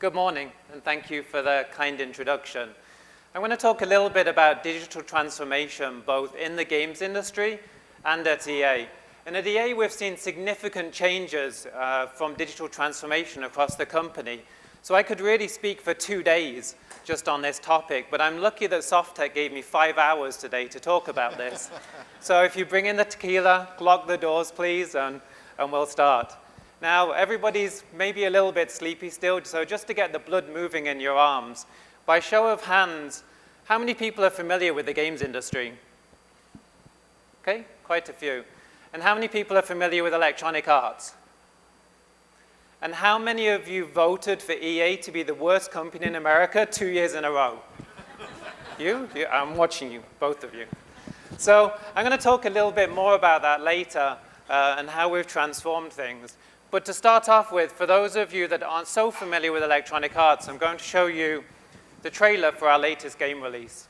Good morning, and thank you for the kind introduction. I'm going to talk a little bit about digital transformation, both in the games industry and at EA. And at EA, we've seen significant changes from digital transformation across the company. So I could really speak for 2 days just on this topic, but I'm lucky that Softtek gave me 5 hours today to talk about this. So if you bring in the tequila, lock the doors, please, and we'll start. Now, everybody's maybe a little bit sleepy still, so just to get the blood moving in your arms, by show of hands, how many people are familiar with the games industry? Okay, quite a few. And how many people are familiar with Electronic Arts? And how many of you voted for EA to be the worst company in America 2 years in a row? You? I'm watching you, both of you. So I'm going to talk a little bit more about that later and how we've transformed things. But to start off with, for those of you that aren't so familiar with Electronic Arts, I'm going to show you the trailer for our latest game release.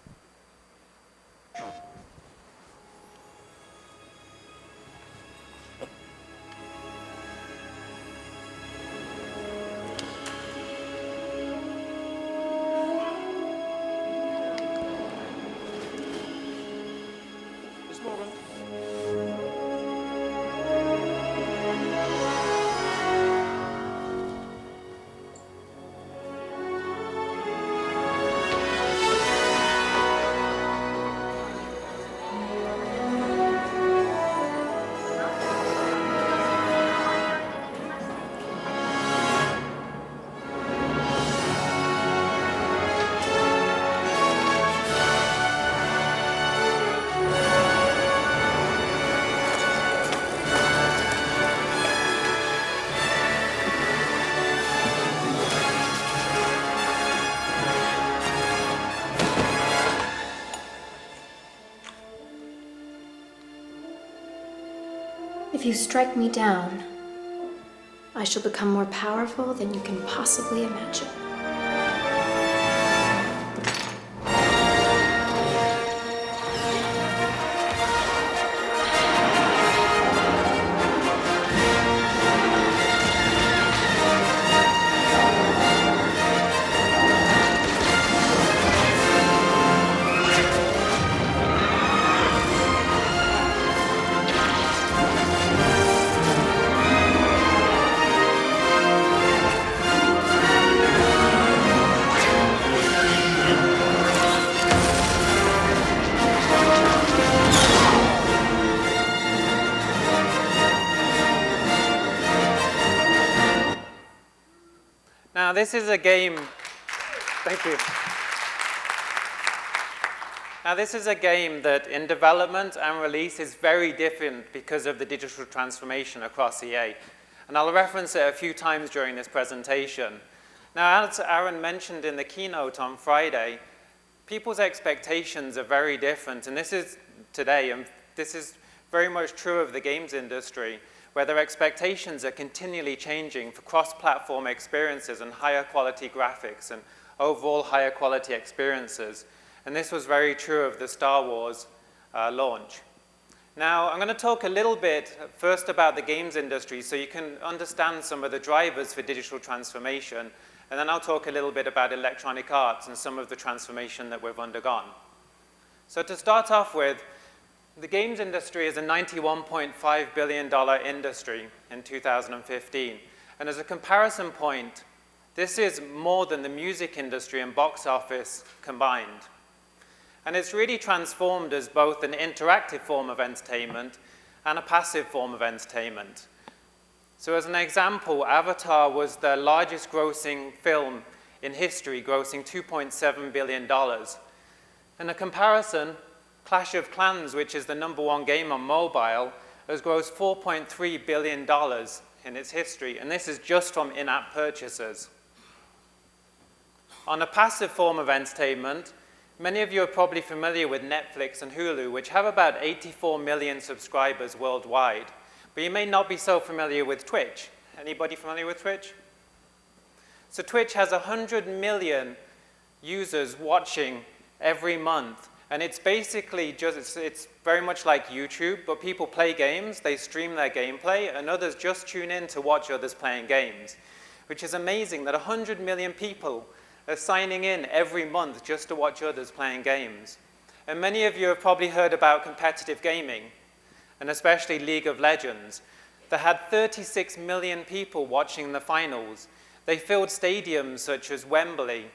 If you strike me down, I shall become more powerful than you can possibly imagine. Now, this is a game, thank you. Now, this is a game that in development and release is very different because of the digital transformation across EA. And I'll reference it a few times during this presentation. Now, as Aaron mentioned in the keynote on Friday, people's expectations are very different. And this is today, and this is very much true of the games industry, where their expectations are continually changing for cross-platform experiences and higher quality graphics and overall higher quality experiences. And this was very true of the Star Wars launch. Now, I'm going to talk a little bit first about the games industry so you can understand some of the drivers for digital transformation, and then I'll talk a little bit about Electronic Arts and some of the transformation that we've undergone. So to start off with, the games industry is a $91.5 billion industry in 2015. And as a comparison point, this is more than the music industry and box office combined. And it's really transformed as both an interactive form of entertainment and a passive form of entertainment. So as an example, Avatar was the largest grossing film in history, grossing $2.7 billion. In a comparison, Clash of Clans, which is the #1 game on mobile, has grossed $4.3 billion in its history, and this is just from in-app purchases. On a passive form of entertainment, many of you are probably familiar with Netflix and Hulu, which have about 84 million subscribers worldwide, but you may not be so familiar with Twitch. Anybody familiar with Twitch? So Twitch has 100 million users watching every month. And it's basically just, it's very much like YouTube, but people play games, they stream their gameplay, and others just tune in to watch others playing games, which is amazing that 100 million people are signing in every month just to watch others playing games. And many of you have probably heard about competitive gaming, and especially League of Legends, that had 36 million people watching the finals. They filled stadiums such as Wembley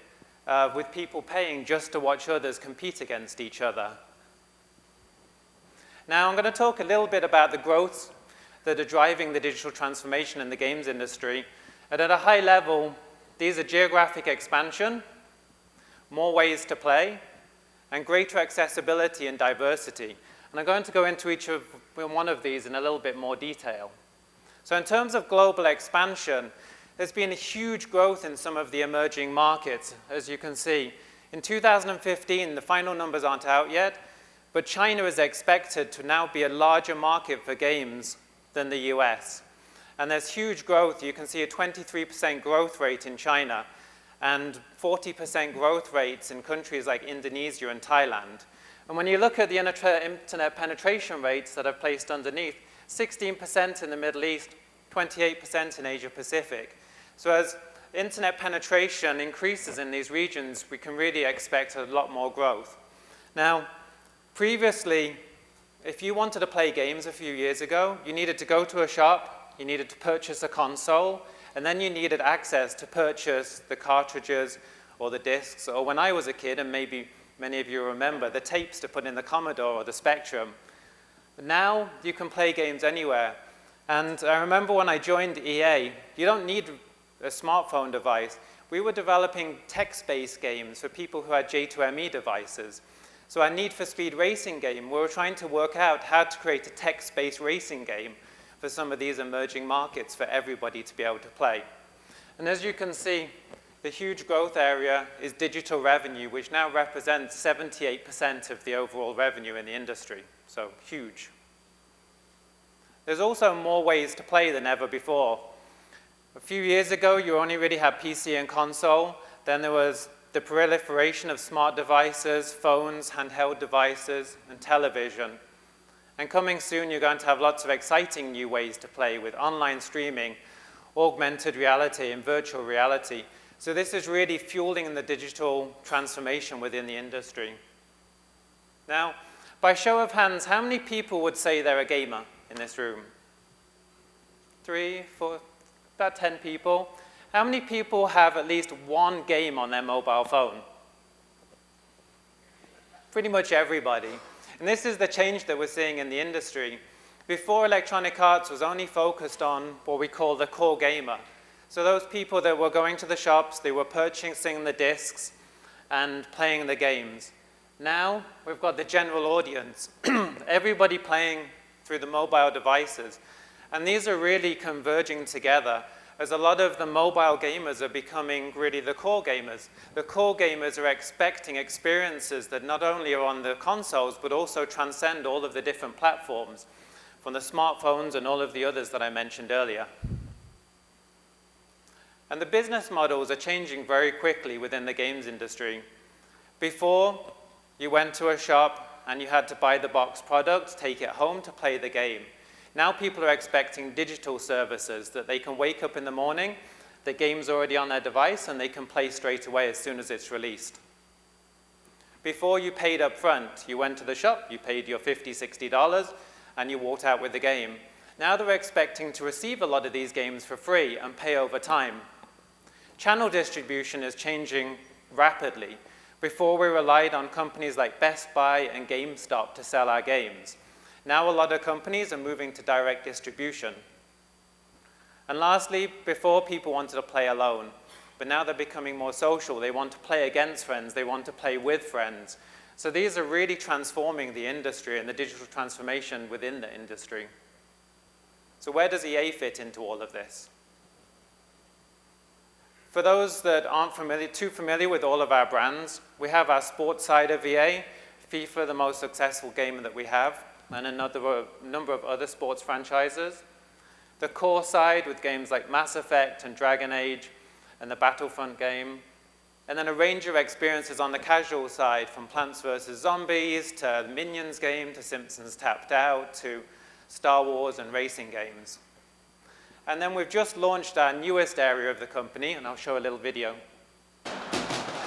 with people paying just to watch others compete against each other. Now I'm going to talk a little bit about the growths that are driving the digital transformation in the games industry. And at a high level, these are geographic expansion, more ways to play, and greater accessibility and diversity. And I'm going to go into each one of these in a little bit more detail. So in terms of global expansion, there's been a huge growth in some of the emerging markets, as you can see. In 2015, the final numbers aren't out yet, but China is expected to now be a larger market for games than the US. And there's huge growth. You can see a 23% growth rate in China and 40% growth rates in countries like Indonesia and Thailand. And when you look at the internet penetration rates that are placed underneath, 16% in the Middle East, 28% in Asia Pacific. So as internet penetration increases in these regions, we can really expect a lot more growth. Now, previously, if you wanted to play games a few years ago, you needed to go to a shop, you needed to purchase a console, and then you needed access to purchase the cartridges or the discs, or when I was a kid, and maybe many of you remember, the tapes to put in the Commodore or the Spectrum. But now you can play games anywhere. And I remember when I joined EA, you don't need a smartphone device. We were developing text-based games for people who had J2ME devices. So our Need for Speed racing game, we were trying to work out how to create a text-based racing game for some of these emerging markets for everybody to be able to play. And as you can see, the huge growth area is digital revenue, which now represents 78% of the overall revenue in the industry. So huge. There's also more ways to play than ever before. A few years ago, you only really had PC and console. Then there was the proliferation of smart devices, phones, handheld devices, and television. And coming soon, you're going to have lots of exciting new ways to play with online streaming, augmented reality, and virtual reality. So this is really fueling the digital transformation within the industry. Now, by show of hands, how many people would say they're a gamer in this room? 3, 4, about 10 people. How many people have at least one game on their mobile phone? Pretty much everybody. And this is the change that we're seeing in the industry. Before, Electronic Arts was only focused on what we call the core gamer. So those people that were going to the shops, they were purchasing the discs and playing the games. Now, we've got the general audience, everybody playing through the mobile devices. And these are really converging together, as a lot of the mobile gamers are becoming really the core gamers. The core gamers are expecting experiences that not only are on the consoles, but also transcend all of the different platforms, from the smartphones and all of the others that I mentioned earlier. And the business models are changing very quickly within the games industry. Before, you went to a shop and you had to buy the box product, take it home to play the game. Now people are expecting digital services that they can wake up in the morning, the game's already on their device, and they can play straight away as soon as it's released. Before, you paid up front. You went to the shop, you paid your $50, $60, and you walked out with the game. Now they're expecting to receive a lot of these games for free and pay over time. Channel distribution is changing rapidly. Before, we relied on companies like Best Buy and GameStop to sell our games. Now a lot of companies are moving to direct distribution. And lastly, before, people wanted to play alone, but now they're becoming more social. They want to play against friends. They want to play with friends. So these are really transforming the industry and the digital transformation within the industry. So where does EA fit into all of this? For those that aren't too familiar with all of our brands, we have our sports side of EA, FIFA, the most successful game that we have, and a number of other sports franchises. The core side with games like Mass Effect and Dragon Age and the Battlefront game. And then a range of experiences on the casual side, from Plants vs. Zombies to the Minions game to Simpsons Tapped Out to Star Wars and racing games. And then we've just launched our newest area of the company, and I'll show a little video.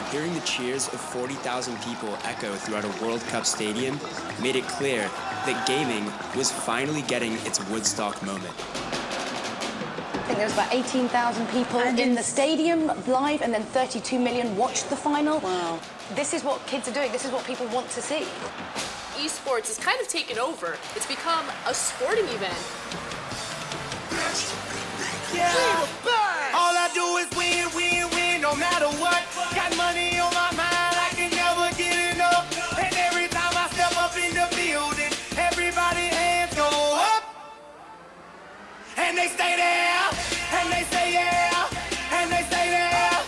Hearing the cheers of 40,000 people echo throughout a World Cup stadium made it clear that gaming was finally getting its Woodstock moment. I think there was about 18,000 people in the stadium live, and then 32 million watched the final. Wow. This is what kids are doing. This is what people want to see. Esports is kind of taken over. It's become a sporting event. Yeah. All I do is win, win, win, no matter what. Got money on my mind, I can never get enough. And every time I step up in the building, everybody hands go up. And they stay there, and they say yeah, and they stay there.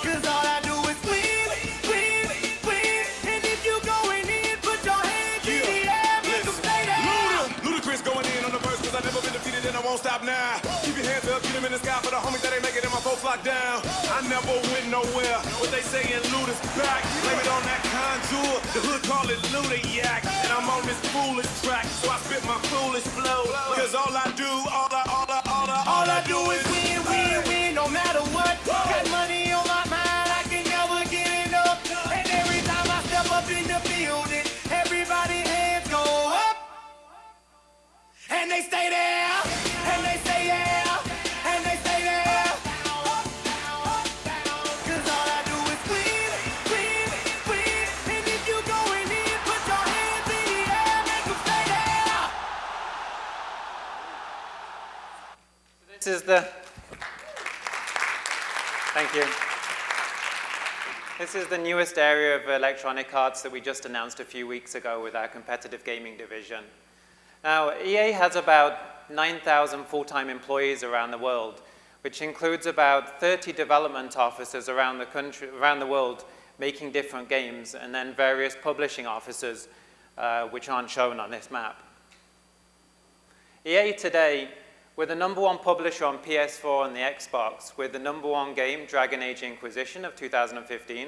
Cause all I do is win, win, win. And if you going in, put your hands in the air, make them stay there. Ludacris going in on the verse, cause I never been defeated and I won't stop now. Keep your hands up, get them in the sky for the homies that ain't making it, my folks locked down. I never went nowhere, what they saying Luda's back. Blame it on that contour, the hood call it Luda-yak. And I'm on this foolish track, so I spit my foolish flow. Cause all I do is win, win, win, no matter what. Got money on my mind, I can never get enough. And every time I step up in the building, everybody hands go up. And they stay there, and they say yeah, and they stay there. Cause all I do is win, win, win. And if you going in, put your hands in the air, make them stay there. This is the... Thank you. This is the newest area of electronic arts that we just announced a few weeks ago with our competitive gaming division. Now, EA has about 9,000 full-time employees around the world, which includes about 30 development officers around the world making different games, and then various publishing officers, which aren't shown on this map. EA today, we're the #1 publisher on PS4 and the Xbox. We're the #1 game, Dragon Age Inquisition of 2015.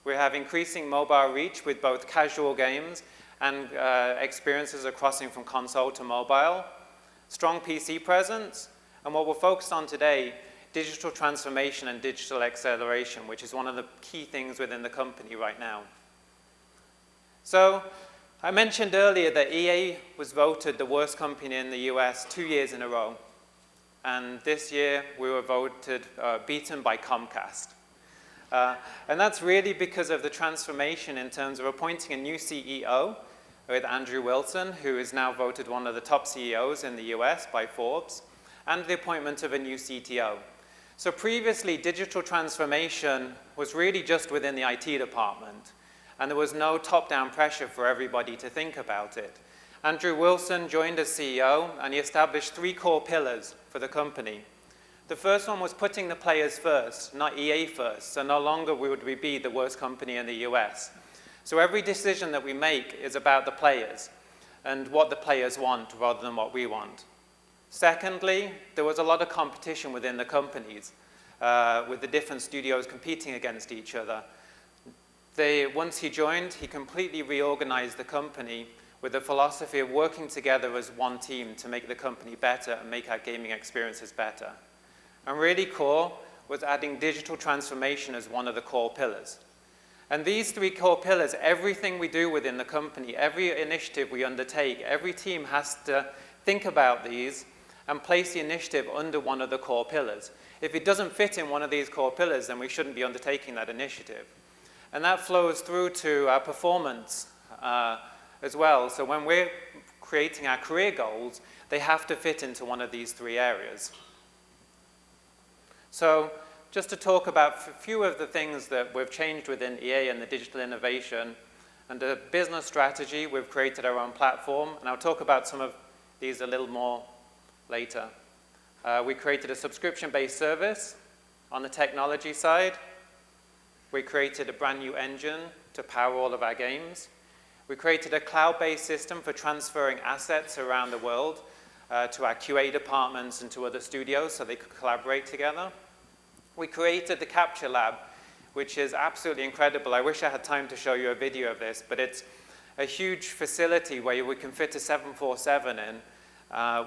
We have increasing mobile reach with both casual games and experiences are crossing from console to mobile. Strong PC presence, and what we're focused on today, digital transformation and digital acceleration, which is one of the key things within the company right now. So, I mentioned earlier that EA was voted the worst company in the US 2 years in a row. And this year, we were voted beaten by Comcast. And that's really because of the transformation in terms of appointing a new CEO with Andrew Wilson, who is now voted one of the top CEOs in the US by Forbes, and the appointment of a new CTO. So previously, digital transformation was really just within the IT department, and there was no top-down pressure for everybody to think about it. Andrew Wilson joined as CEO, and he established 3 core pillars for the company. The first one was putting the players first, not EA first, so no longer would we be the worst company in the US. So every decision that we make is about the players and what the players want rather than what we want. Secondly, there was a lot of competition within the companies, with the different studios competing against each other. Once he joined, he completely reorganized the company with the philosophy of working together as one team to make the company better and make our gaming experiences better. And really core was adding digital transformation as one of the core pillars. And these 3 core pillars, everything we do within the company, every initiative we undertake, every team has to think about these and place the initiative under one of the core pillars. If it doesn't fit in one of these core pillars, then we shouldn't be undertaking that initiative. And that flows through to our performance as well. So when we're creating our career goals, they have to fit into one of these 3 areas. So just to talk about a few of the things that we've changed within EA and the digital innovation, and the business strategy, we've created our own platform, and I'll talk about some of these a little more later. We created a subscription-based service. On the technology side, we created a brand new engine to power all of our games. We created a cloud-based system for transferring assets around the world to our QA departments and to other studios so they could collaborate together. We created the Capture Lab, which is absolutely incredible. I wish I had time to show you a video of this, but it's a huge facility where we can fit a 747 in,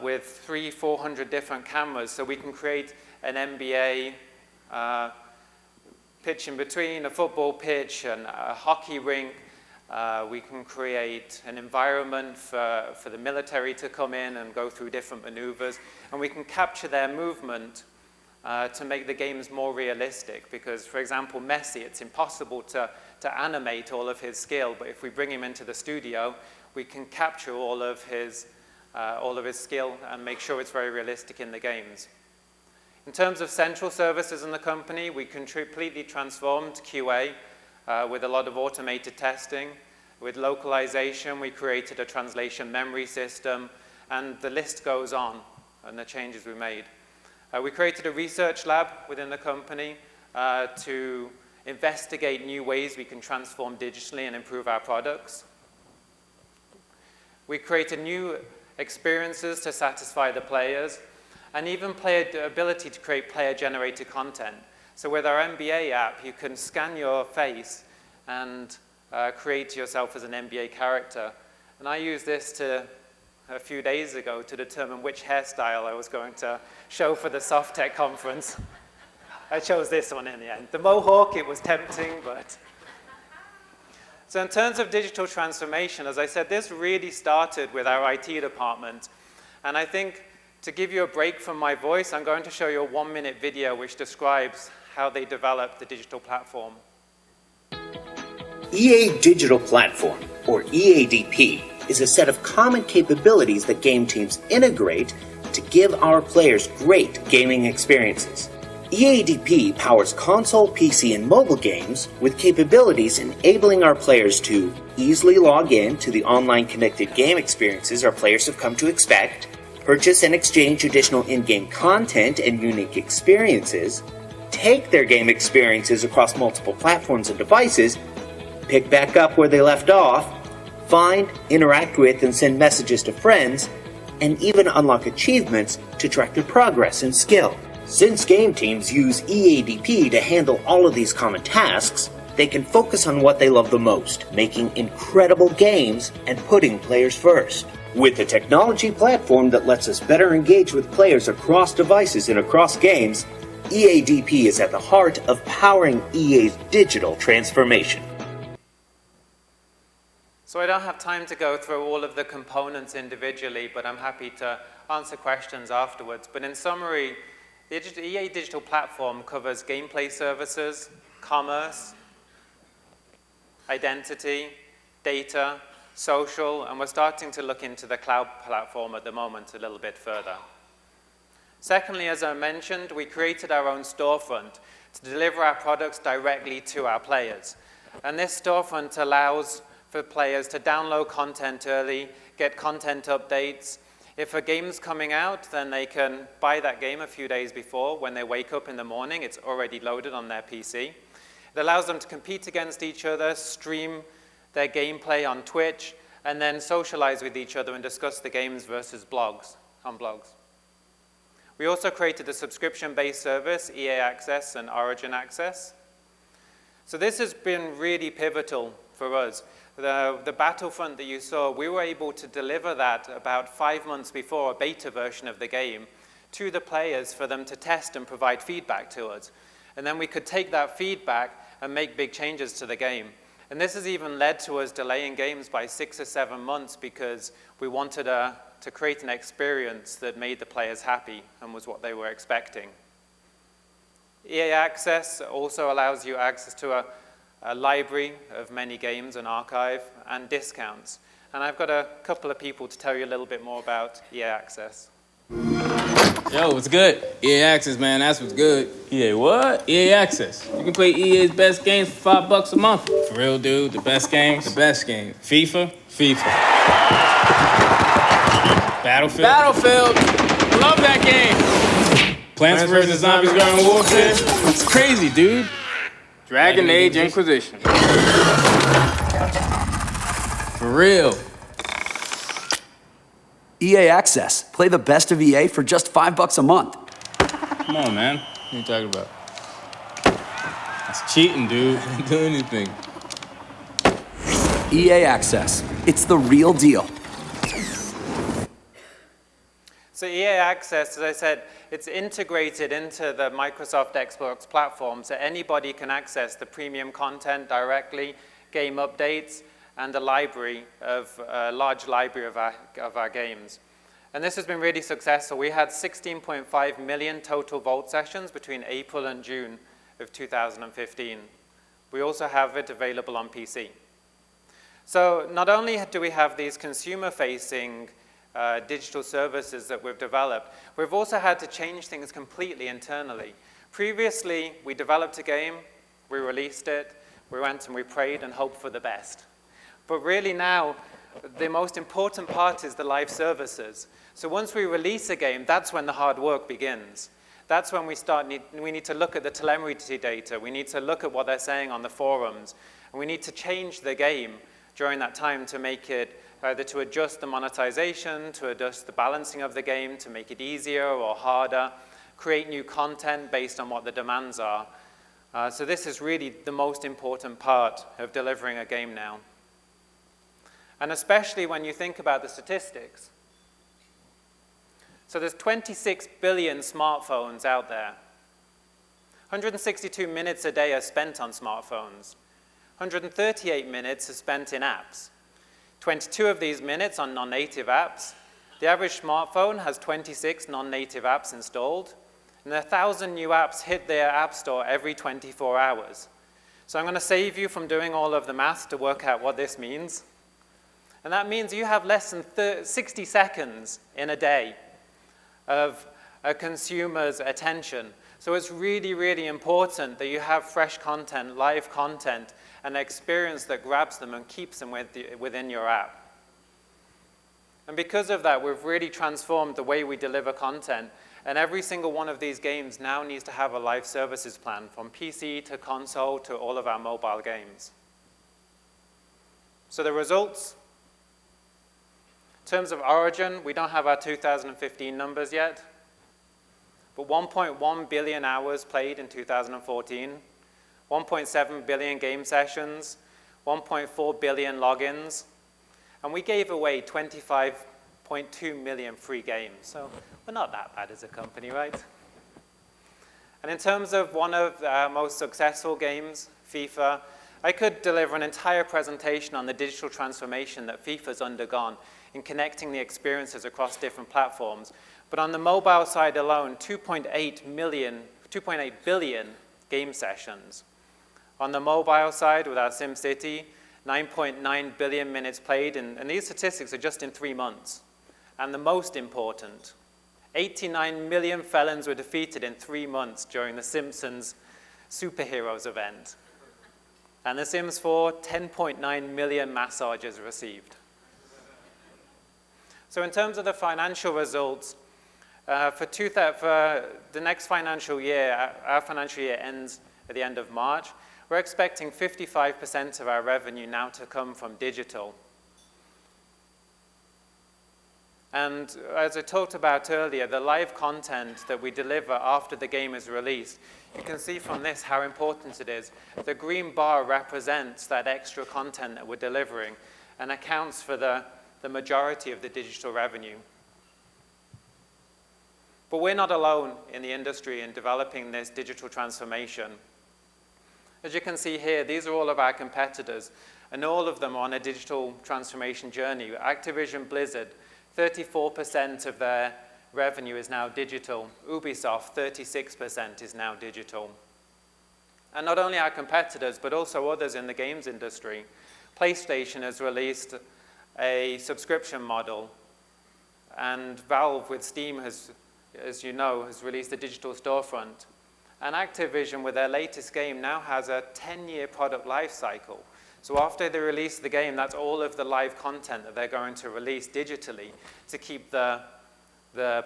with 300-400 different cameras, so we can create an NBA pitch in between, a football pitch, and a hockey rink. We can create an environment for the military to come in and go through different maneuvers, and we can capture their movement to make the games more realistic, because, for example, Messi, it's impossible to animate all of his skill, but if we bring him into the studio, we can capture all of his skill and make sure it's very realistic in the games. In terms of central services in the company, we completely transformed QA with a lot of automated testing. With localization, we created a translation memory system, and the list goes on, and the changes we made. We created a research lab within the company to investigate new ways we can transform digitally and improve our products. We created new experiences to satisfy the players, and even the ability to create player-generated content. So with our NBA app, you can scan your face and create yourself as an NBA character. And I used this a few days ago to determine which hairstyle I was going to show for the Softtek conference. I chose this one in the end. The mohawk, it was tempting, but... So in terms of digital transformation, as I said, this really started with our IT department. And I think to give you a break from my voice, I'm going to show you a 1-minute video which describes how they developed the digital platform. EA Digital Platform, or EADP, is a set of common capabilities that game teams integrate to give our players great gaming experiences. EADP powers console, PC, and mobile games with capabilities enabling our players to easily log in to the online connected game experiences our players have come to expect, purchase and exchange additional in-game content and unique experiences, take their game experiences across multiple platforms and devices, pick back up where they left off, find, interact with, and send messages to friends, and even unlock achievements to track their progress and skill. Since game teams use EADP to handle all of these common tasks, they can focus on what they love the most, making incredible games and putting players first. With a technology platform that lets us better engage with players across devices and across games, EADP is at the heart of powering EA's digital transformation. So I don't have time to go through all of the components individually, but I'm happy to answer questions afterwards. But in summary, the EA Digital Platform covers gameplay services, commerce, identity, data, social, and we're starting to look into the cloud platform at the moment a little bit further. Secondly, as I mentioned, we created our own storefront to deliver our products directly to our players. And this storefront allows for players to download content early, get content updates. If a game's coming out, then they can buy that game a few days before. When they wake up in the morning, it's already loaded on their PC. It allows them to compete against each other, stream their gameplay on Twitch, and then socialize with each other and discuss the games versus on blogs. We also created a subscription-based service, EA Access and Origin Access. So this has been really pivotal for us. The Battlefront that you saw, we were able to deliver that about 5 months before a beta version of the game to the players for them to test and provide feedback to us. And then we could take that feedback and make big changes to the game. And this has even led to us delaying games by 6 or 7 months because we wanted to create an experience that made the players happy and was what they were expecting. EA Access also allows you access to a library of many games, an archive, and discounts. And I've got a couple of people to tell you a little bit more about EA Access. Yo, what's good? EA Access, man, that's what's good. EA what? EA Access. You can play EA's best games for $5 a month. For real, dude, the best games? The best games. FIFA? FIFA. Battlefield? Battlefield! Love that game! Plants vs. Zombies Garden Warfare? It's crazy, dude. Dragon Age Inquisition. For real. EA Access. Play the best of EA for just $5 a month. Come on, man. What are you talking about? That's cheating, dude. I didn't do anything. EA Access. It's the real deal. So EA Access, as I said, it's integrated into the Microsoft Xbox platform, so anybody can access the premium content directly, game updates, and a large library of our games. And this has been really successful. We had 16.5 million total Vault sessions between April and June of 2015. We also have it available on PC. So not only do we have these consumer-facing digital services that we've developed, we've also had to change things completely internally. Previously, we developed a game, we released it, we went and we prayed and hoped for the best. But really now, the most important part is the live services. So once we release a game, that's when the hard work begins. That's when we need to look at the telemetry data, we need to look at what they're saying on the forums, and we need to change the game during that time to make it either to adjust the monetization, to adjust the balancing of the game, to make it easier or harder, create new content based on what the demands are. So this is really the most important part of delivering a game now. And especially when you think about the statistics. So there's 26 billion smartphones out there. 162 minutes a day are spent on smartphones. 138 minutes are spent in apps. 22 of these minutes on non-native apps. The average smartphone has 26 non-native apps installed, and 1,000 new apps hit their app store every 24 hours. So I'm going to save you from doing all of the math to work out what this means. And that means you have less than 60 seconds in a day of a consumer's attention. So it's really, really important that you have fresh content, live content, an experience that grabs them and keeps them within your app. And because of that, we've really transformed the way we deliver content. And every single one of these games now needs to have a live services plan, from PC to console to all of our mobile games. So the results, in terms of origin, we don't have our 2015 numbers yet, but 1.1 billion hours played in 2014, 1.7 billion game sessions, 1.4 billion logins, and we gave away 25.2 million free games. So we're not that bad as a company, right? And in terms of one of our most successful games, FIFA, I could deliver an entire presentation on the digital transformation that FIFA's undergone in connecting the experiences across different platforms. But on the mobile side alone, 2.8 billion game sessions. On the mobile side, with our SimCity, 9.9 billion minutes played, and these statistics are just in 3 months. And the most important, 89 million felons were defeated in 3 months during the Simpsons Superheroes event. And The Sims 4, 10.9 million massages received. So in terms of the financial results, for the next financial year, our financial year ends at the end of March, we're expecting 55% of our revenue now to come from digital. And as I talked about earlier, the live content that we deliver after the game is released, you can see from this how important it is. The green bar represents that extra content that we're delivering and accounts for the majority of the digital revenue. But we're not alone in the industry in developing this digital transformation. As you can see here, these are all of our competitors, and all of them are on a digital transformation journey. Activision Blizzard, 34% of their revenue is now digital. Ubisoft, 36% is now digital. And not only our competitors, but also others in the games industry. PlayStation has released a subscription model, and Valve with Steam has, as you know, has released a digital storefront. And Activision, with their latest game, now has a 10-year product life cycle. So after they release the game, that's all of the live content that they're going to release digitally to keep the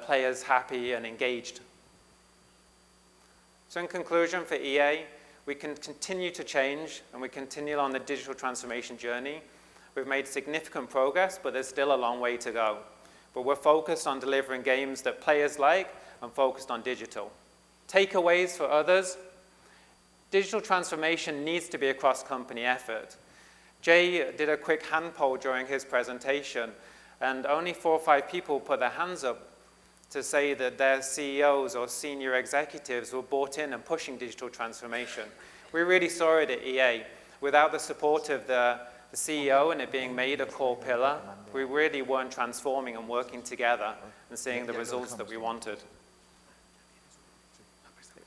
players happy and engaged. So in conclusion, for EA, we can continue to change, and we continue on the digital transformation journey. We've made significant progress, but there's still a long way to go. But we're focused on delivering games that players like and focused on digital. Takeaways for others: digital transformation needs to be a cross-company effort. Jay did a quick hand poll during his presentation, and only 4 or 5 people put their hands up to say that their CEOs or senior executives were bought in and pushing digital transformation. We really saw it at EA. Without the support of the CEO and it being made a core pillar, we really weren't transforming and working together and seeing the results that we wanted.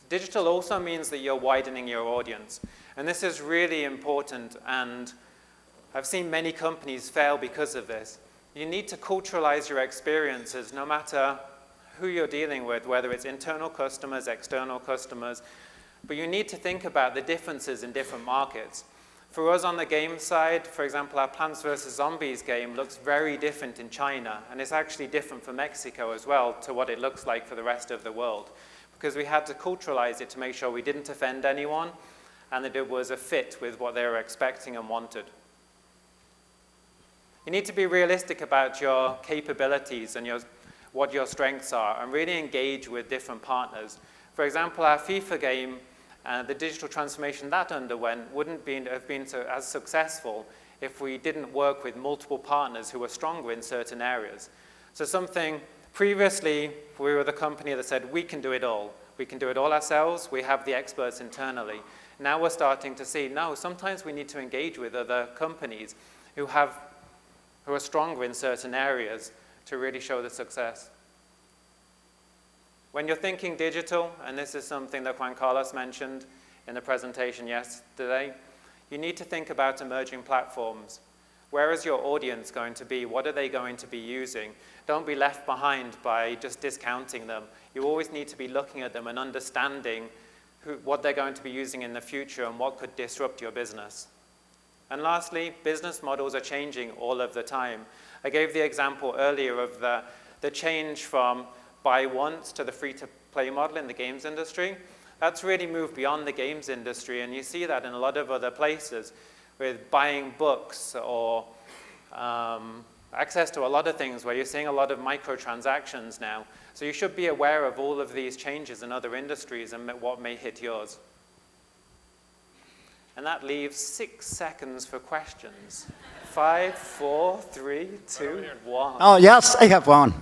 Digital also means that you're widening your audience. And this is really important, and I've seen many companies fail because of this. You need to culturalize your experiences no matter who you're dealing with, whether it's internal customers, external customers, but you need to think about the differences in different markets. For us on the game side, for example, our Plants vs. Zombies game looks very different in China, and it's actually different for Mexico as well to what it looks like for the rest of the world, because we had to culturalize it to make sure we didn't offend anyone and that it was a fit with what they were expecting and wanted. You need to be realistic about your capabilities and what your strengths are, and really engage with different partners. For example, our FIFA game, the digital transformation that underwent wouldn't have been as successful if we didn't work with multiple partners who were stronger in certain areas. So previously, we were the company that said, we can do it all. We can do it all ourselves. We have the experts internally. Now we're starting to see, no, sometimes we need to engage with other companies who are stronger in certain areas to really show the success. When you're thinking digital, and this is something that Juan Carlos mentioned in the presentation yesterday, you need to think about emerging platforms. Where is your audience going to be? What are they going to be using? Don't be left behind by just discounting them. You always need to be looking at them and understanding what they're going to be using in the future and what could disrupt your business. And lastly, business models are changing all of the time. I gave the example earlier of the change from buy once to the free-to-play model in the games industry. That's really moved beyond the games industry, and you see that in a lot of other places with buying books or access to a lot of things where you're seeing a lot of microtransactions now. So you should be aware of all of these changes in other industries and what may hit yours. And that leaves 6 seconds for questions. 5, 4, 3, 2, 1. Oh, yes, I have one.